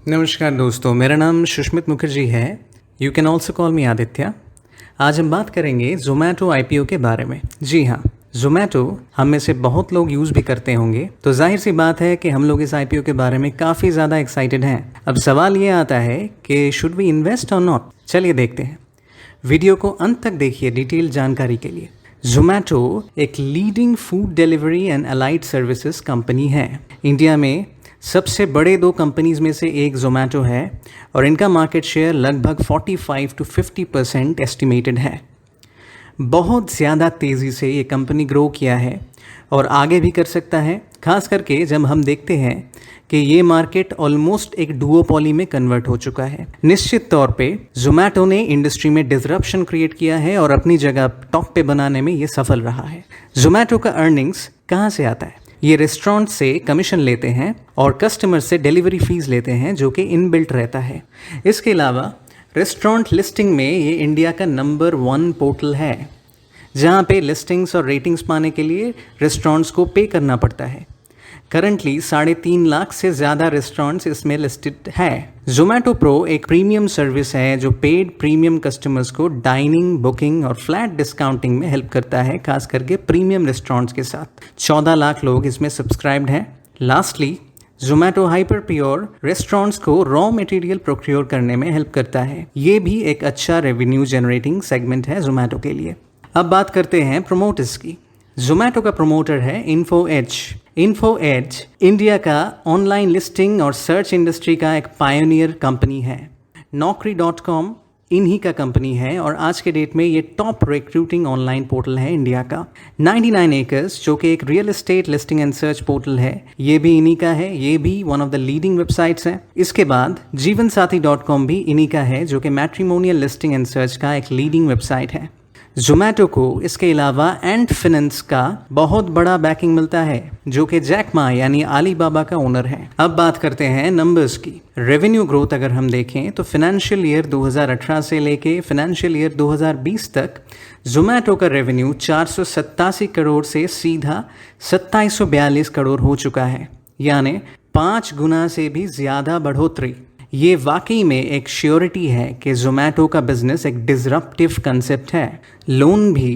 नमस्कार दोस्तों, मेरा नाम सुष्मित मुखर्जी है। यू कैन ऑल्सो कॉल मी आदित्य। आज हम बात करेंगे ज़ोमैटो आईपीओ के बारे में। जी हाँ, ज़ोमैटो हम में से बहुत लोग यूज़ भी करते होंगे, तो जाहिर सी बात है कि हम लोग इस आईपीओ के बारे में काफ़ी ज़्यादा एक्साइटेड हैं। अब सवाल ये आता है कि शुड वी इन्वेस्ट और नॉट। चलिए देखते हैं। वीडियो को अंत तक देखिए डिटेल जानकारी के लिए। ज़ोमैटो एक leading food delivery and allied services company है। इंडिया में सबसे बड़े दो कंपनीज में से एक ज़ोमैटो है और इनका मार्केट शेयर लगभग 45 to 50% एस्टिमेटेड है। बहुत ज़्यादा तेज़ी से ये कंपनी ग्रो किया है और आगे भी कर सकता है, खास करके जब हम देखते हैं कि ये मार्केट ऑलमोस्ट एक डुओपॉली में कन्वर्ट हो चुका है। निश्चित तौर पे ज़ोमैटो ने इंडस्ट्री में डिसरप्शन क्रिएट किया है और अपनी जगह टॉप पे बनाने में ये सफल रहा है। ज़ोमैटो का अर्निंग्स कहाँ से आता है? ये रेस्टोरेंट से कमीशन लेते हैं और कस्टमर से डिलीवरी फीस लेते हैं, जो कि इनबिल्ट रहता है। इसके अलावा रेस्टोरेंट लिस्टिंग में ये इंडिया का नंबर 1 पोर्टल है, जहाँ पे लिस्टिंग्स और रेटिंग्स पाने के लिए रेस्टोरेंट्स को पे करना पड़ता है। करंटली 3.5 लाख से ज़्यादा रेस्टोरेंट्स इसमें लिस्टेड है। ज़ोमैटो प्रो एक प्रीमियम सर्विस है जो पेड प्रीमियम कस्टमर्स को डाइनिंग, बुकिंग और फ्लैट डिस्काउंटिंग में हेल्प करता है, खास करके प्रीमियम रेस्टोरेंट्स के साथ। 14 लाख लोग इसमें सब्सक्राइब्ड हैं। Lastly, Zomato hyper pure restaurants को रॉ मटेरियल प्रोक्योर करने में हेल्प करता है। ये भी एक अच्छा रेवेन्यू जनरेटिंग सेगमेंट है ज़ोमैटो के लिए। अब बात करते हैं प्रमोटर्स की। ज़ोमैटो का प्रमोटर है इन्फोएज। इन्फोएज इंडिया का ऑनलाइन लिस्टिंग और सर्च इंडस्ट्री का एक पायोनियर कंपनी है। Naukri.com इन्हीं का कंपनी है और आज के डेट में ये टॉप रिक्रूटिंग ऑनलाइन पोर्टल है इंडिया का। 99 एकर्स जो कि एक real estate listing and search portal है, ये भी इन्हीं का है। ये भी one of the leading websites है। इसके बाद जीवनसाथी.com भी इन्हीं का है, जो कि मैट्रिमोनियल लिस्टिंग एंड सर्च का एक लीडिंग वेबसाइट है। ज़ोमैटो को इसके अलावा एंट फिनेंस का बहुत बड़ा बैकिंग मिलता है, जो कि जैक मा यानी अलीबाबा का ओनर है। अब बात करते हैं नंबर्स की। रेवेन्यू ग्रोथ अगर हम देखें तो फाइनेंशियल ईयर 2018 से लेके फाइनेंशियल ईयर 2020 तक ज़ोमैटो का रेवेन्यू 487 करोड़ से सीधा 2742 करोड़ हो चुका है, यानी 5 गुना से भी ज़्यादा बढ़ोतरी। ये वाकई में एक श्योरिटी है कि ज़ोमैटो का बिजनेस एक डिसरप्टिव कंसेप्ट है। लोन भी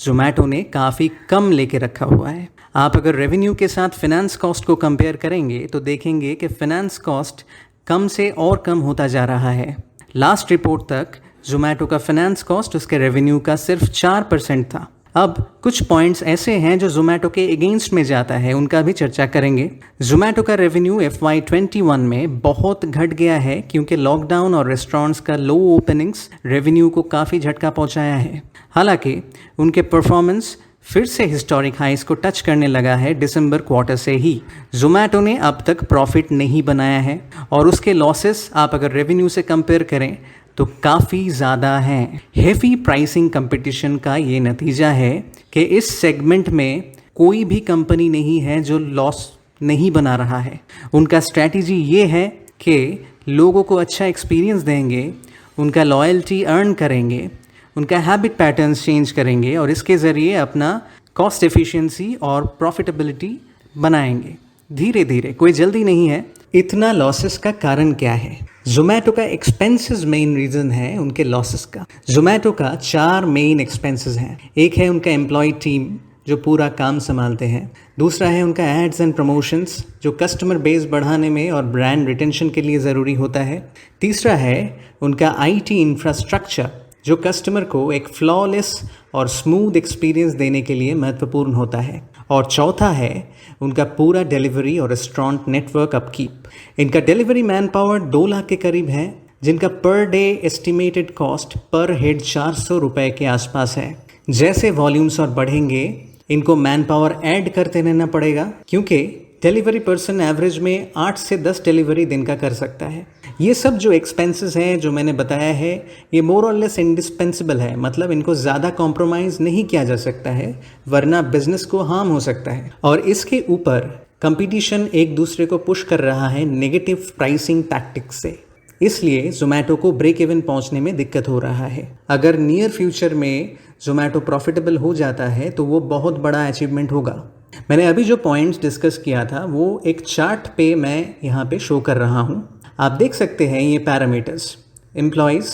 ज़ोमैटो ने काफ़ी कम लेके रखा हुआ है। आप अगर रेवेन्यू के साथ फिनेंस कॉस्ट को कंपेयर करेंगे तो देखेंगे कि फिनेंस कॉस्ट कम से और कम होता जा रहा है। लास्ट रिपोर्ट तक ज़ोमैटो का फिनेंस कॉस्ट उसके रेवेन्यू का सिर्फ 4% था। अब कुछ पॉइंट्स ऐसे हैं जो ज़ोमैटो के अगेंस्ट में जाता है, उनका भी चर्चा करेंगे। ज़ोमैटो का रेवेन्यू FY21 में बहुत घट गया है क्योंकि लॉकडाउन और रेस्टोरेंट्स का लो ओपनिंग्स रेवेन्यू को काफ़ी झटका पहुंचाया है। हालांकि उनके परफॉर्मेंस फिर से हिस्टोरिक हाइस को टच करने लगा है दिसंबर क्वार्टर से ही। ज़ोमैटो ने अब तक प्रॉफिट नहीं बनाया है और उसके लॉसेस आप अगर रेवेन्यू से कंपेयर करें तो काफ़ी ज़्यादा हैं। हेवी प्राइसिंग कंपटीशन का ये नतीजा है कि इस सेगमेंट में कोई भी कंपनी नहीं है जो लॉस नहीं बना रहा है। उनका स्ट्रैटेजी ये है कि लोगों को अच्छा एक्सपीरियंस देंगे, उनका लॉयल्टी अर्न करेंगे, उनका हैबिट पैटर्न्स चेंज करेंगे और इसके ज़रिए अपना कॉस्ट एफिशिएंसी और प्रॉफिटेबिलिटी बनाएंगे धीरे धीरे। कोई जल्दी नहीं है। इतना लॉसेस का कारण क्या है? ज़ोमैटो का एक्सपेंसेस मेन रीज़न है उनके लॉसेस का। ज़ोमैटो का 4 मेन एक्सपेंसेस हैं। एक है उनका एम्प्लॉय टीम जो पूरा काम संभालते हैं। दूसरा है उनका एड्स एंड प्रमोशंस जो कस्टमर बेस बढ़ाने में और ब्रांड रिटेंशन के लिए ज़रूरी होता है। तीसरा है उनका IT इंफ्रास्ट्रक्चर जो कस्टमर को एक फ्लॉलेस और स्मूथ एक्सपीरियंस देने के लिए महत्वपूर्ण होता है। और चौथा है उनका पूरा डिलीवरी और रेस्टोरेंट नेटवर्क अपकीप। इनका डिलीवरी मैन पावर 2 लाख के करीब है, जिनका per day estimated cost per head 400 रुपये के आसपास है। जैसे वॉल्यूम्स और बढ़ेंगे इनको मैन पावर ऐड करते रहना पड़ेगा, क्योंकि डिलीवरी पर्सन एवरेज में 8 से 10 डिलीवरी दिन का कर सकता है। ये सब जो एक्सपेंसेस हैं जो मैंने बताया है, ये मोर और लेस इंडिस्पेंसिबल है, मतलब इनको ज़्यादा कॉम्प्रोमाइज़ नहीं किया जा सकता है, वरना बिजनेस को हार्म हो सकता है। और इसके ऊपर कंपटीशन एक दूसरे को पुश कर रहा है नेगेटिव प्राइसिंग टैक्टिक्स से, इसलिए ज़ोमैटो को ब्रेक इवन पहुंचने में दिक्कत हो रहा है। अगर नियर फ्यूचर में ज़ोमैटो प्रॉफिटेबल हो जाता है तो वो बहुत बड़ा अचीवमेंट होगा। मैंने अभी जो पॉइंट्स डिस्कस किया था वो एक चार्ट पे मैं यहाँ पे शो कर रहा हूँ। आप देख सकते हैं ये parameters, employees,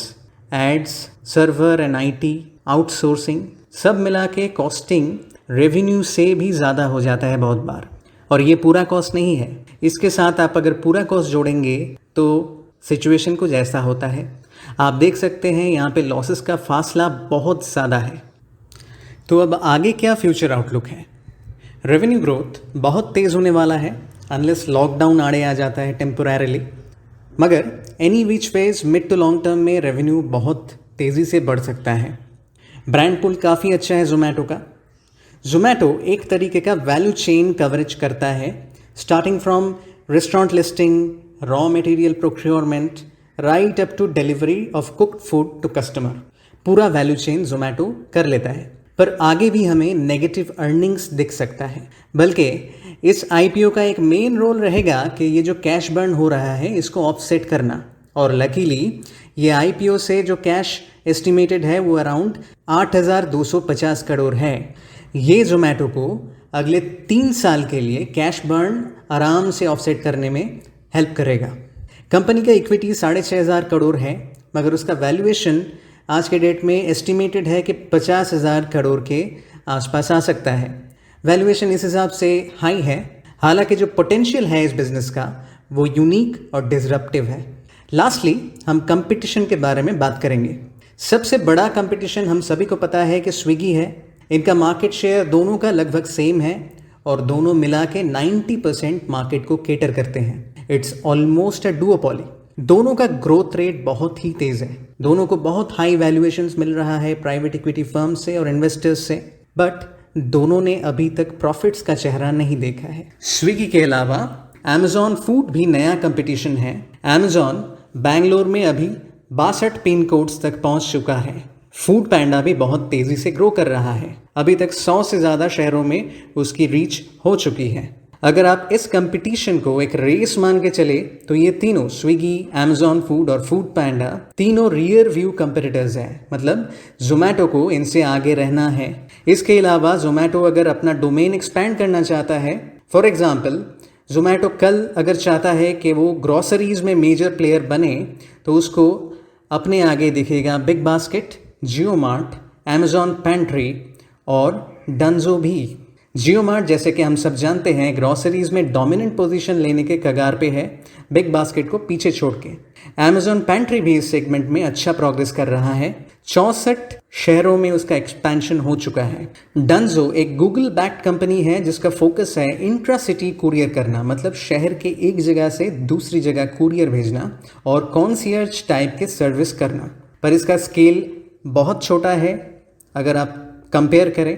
ads, server and IT, outsourcing, सब मिला के कॉस्टिंग रेवेन्यू से भी ज़्यादा हो जाता है बहुत बार। और ये पूरा कॉस्ट नहीं है, इसके साथ आप अगर पूरा कॉस्ट जोड़ेंगे तो सिचुएशन कुछ ऐसा होता है। आप देख सकते हैं यहाँ पे लॉसेस का फासला बहुत ज़्यादा है। तो अब आगे क्या फ्यूचर आउटलुक है? रेवेन्यू ग्रोथ बहुत तेज़ होने वाला है अनलेस लॉकडाउन आड़े आ जाता है टेम्पोरेरली, मगर any which ways mid to long term में रेवेन्यू बहुत तेज़ी से बढ़ सकता है। ब्रांड पुल काफ़ी अच्छा है ज़ोमैटो का। ज़ोमैटो एक तरीके का वैल्यू चेन कवरेज करता है, starting from restaurant listing, raw material procurement, right up to delivery of cooked food to customer. पूरा वैल्यू चेन ज़ोमैटो कर लेता है। पर आगे भी हमें नेगेटिव अर्निंग्स दिख सकता है, बल्कि इस आईपीओ का एक मेन रोल रहेगा कि ये जो कैश बर्न हो रहा है इसको ऑफसेट करना। और लकीली ये आईपीओ से जो कैश एस्टिमेटेड है वो अराउंड 8,250 करोड़ है। ये ज़ोमैटो को अगले 3 साल के लिए कैश बर्न आराम से ऑफसेट करने में हेल्प करेगा। कंपनी का इक्विटी 6,500 करोड़ है, मगर उसका वैल्यूएशन आज के डेट में एस्टिमेटेड है कि 50,000 करोड़ के आसपास आ सकता है। वैल्यूएशन इस हिसाब से हाई है, हालांकि जो पोटेंशियल है इस बिज़नेस का वो यूनिक और डिसरप्टिव है। लास्टली हम कंपटीशन के बारे में बात करेंगे। सबसे बड़ा कंपटीशन हम सभी को पता है कि स्विगी है। इनका मार्केट शेयर दोनों का लगभग सेम है और दोनों मिला के 90% मार्केट को केटर करते हैं। It's almost a duopoly. दोनों का ग्रोथ रेट बहुत ही तेज़ है, दोनों को बहुत हाई वैल्यूएशंस मिल रहा है प्राइवेट इक्विटी फर्म से और इन्वेस्टर्स से, बट दोनों ने अभी तक प्रॉफिट्स का चेहरा नहीं देखा है। स्विगी के अलावा अमेजॉन फूड भी नया कंपटीशन है। अमेजॉन बैंगलोर में अभी 62 पिन कोड्स तक पहुंच चुका है। फूड पैंडा भी बहुत तेज़ी से ग्रो कर रहा है, अभी तक 100 से ज़्यादा शहरों में उसकी रीच हो चुकी है। अगर आप इस कंपटीशन को एक रेस मान के चले तो ये तीनों स्विगी, अमेजॉन फूड और फूड पैंडा तीनों रियर व्यू कंपटीटर्स हैं, मतलब जोमैटो को इनसे आगे रहना है। इसके अलावा जोमैटो अगर अपना डोमेन एक्सपैंड करना चाहता है, फॉर एग्जांपल जोमैटो कल अगर चाहता है कि वो ग्रॉसरीज में मेजर प्लेयर बने तो उसको अपने आगे दिखेगा बिग बास्केट, जियो मार्ट, अमेजॉन पेंट्री और डंजो भी। जियो मार्ट जैसे कि हम सब जानते हैं ग्रॉसरीज में डोमिनेंट पोजीशन लेने के कगार पे है, बिग बास्केट को पीछे छोड़ के। अमेजॉन पेंट्री भी इस सेगमेंट में अच्छा प्रोग्रेस कर रहा है, 64 शहरों में उसका एक्सपेंशन हो चुका है। डंजो एक गूगल बैक्ड कंपनी है जिसका फोकस है इंट्रा सिटी कुरियर करना, मतलब शहर के एक जगह से दूसरी जगह कुरियर भेजना और कॉन्सियर्ज टाइप के सर्विस करना। पर इसका स्केल बहुत छोटा है अगर आप कंपेयर करें,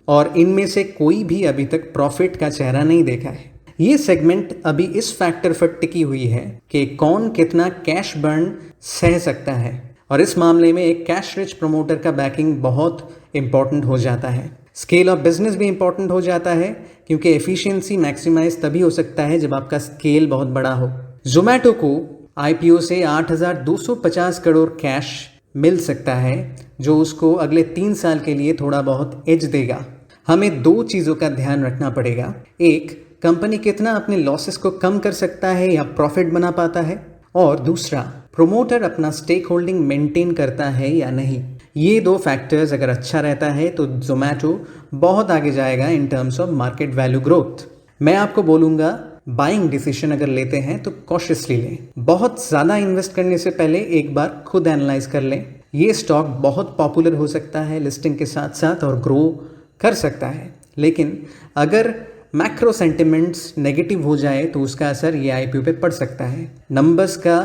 और इनमें से कोई भी अभी तक प्रॉफिट का चेहरा नहीं देखा है। ये सेगमेंट अभी इस फैक्टर पर टिकी हुई है कि कौन कितना कैश बर्न सह सकता है, और इस मामले में एक कैश रिच प्रमोटर का बैकिंग बहुत इंपॉर्टेंट हो जाता है। स्केल ऑफ बिजनेस भी इंपॉर्टेंट हो जाता है, क्योंकि एफिशिएंसी मैक्सिमाइज तभी हो सकता है जब आपका स्केल बहुत बड़ा हो। जोमैटो को आईपीओ से 8,250 करोड़ कैश मिल सकता है, जो उसको अगले 3 साल के लिए थोड़ा बहुत एज देगा। हमें 2 चीज़ों का ध्यान रखना पड़ेगा। एक, कंपनी कितना अपने लॉसेस को कम कर सकता है या प्रॉफिट बना पाता है, और दूसरा, प्रोमोटर अपना स्टेक होल्डिंग मेंटेन करता है या नहीं। ये 2 फैक्टर्स अगर अच्छा रहता है तो जोमैटो बहुत आगे जाएगा in terms of market value growth. मैं आपको बोलूँगा बाइंग डिसीजन अगर लेते हैं तो कॉशियसली लें। बहुत ज़्यादा इन्वेस्ट करने से पहले एक बार खुद एनालाइज कर लें। ये स्टॉक बहुत पॉपुलर हो सकता है लिस्टिंग के साथ साथ और ग्रो कर सकता है, लेकिन अगर मैक्रो सेंटिमेंट्स नेगेटिव हो जाए तो उसका असर ये आईपीओ पे पड़ सकता है। नंबर्स का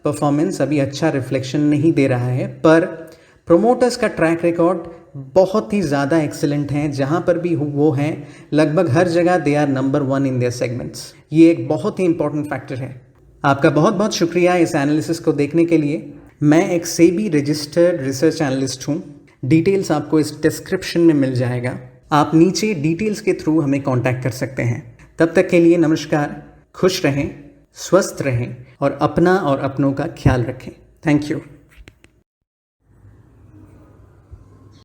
परफॉर्मेंस अभी अच्छा रिफ्लेक्शन नहीं दे रहा है, पर प्रोमोटर्स का ट्रैक रिकॉर्ड बहुत ही ज़्यादा एक्सीलेंट है। जहाँ पर भी वो हैं लगभग हर जगह they are number 1 in their segments. ये एक बहुत ही इंपॉर्टेंट फैक्टर है। आपका बहुत बहुत शुक्रिया इस एनालिसिस को देखने के लिए। मैं एक सेबी रजिस्टर्ड रिसर्च एनालिस्ट हूँ। डिटेल्स आपको इस डिस्क्रिप्शन में मिल जाएगा। आप नीचे डिटेल्स के थ्रू हमें कांटेक्ट कर सकते हैं। तब तक के लिए नमस्कार, खुश रहें, स्वस्थ रहें और अपना और अपनों का ख्याल रखें। Thank you.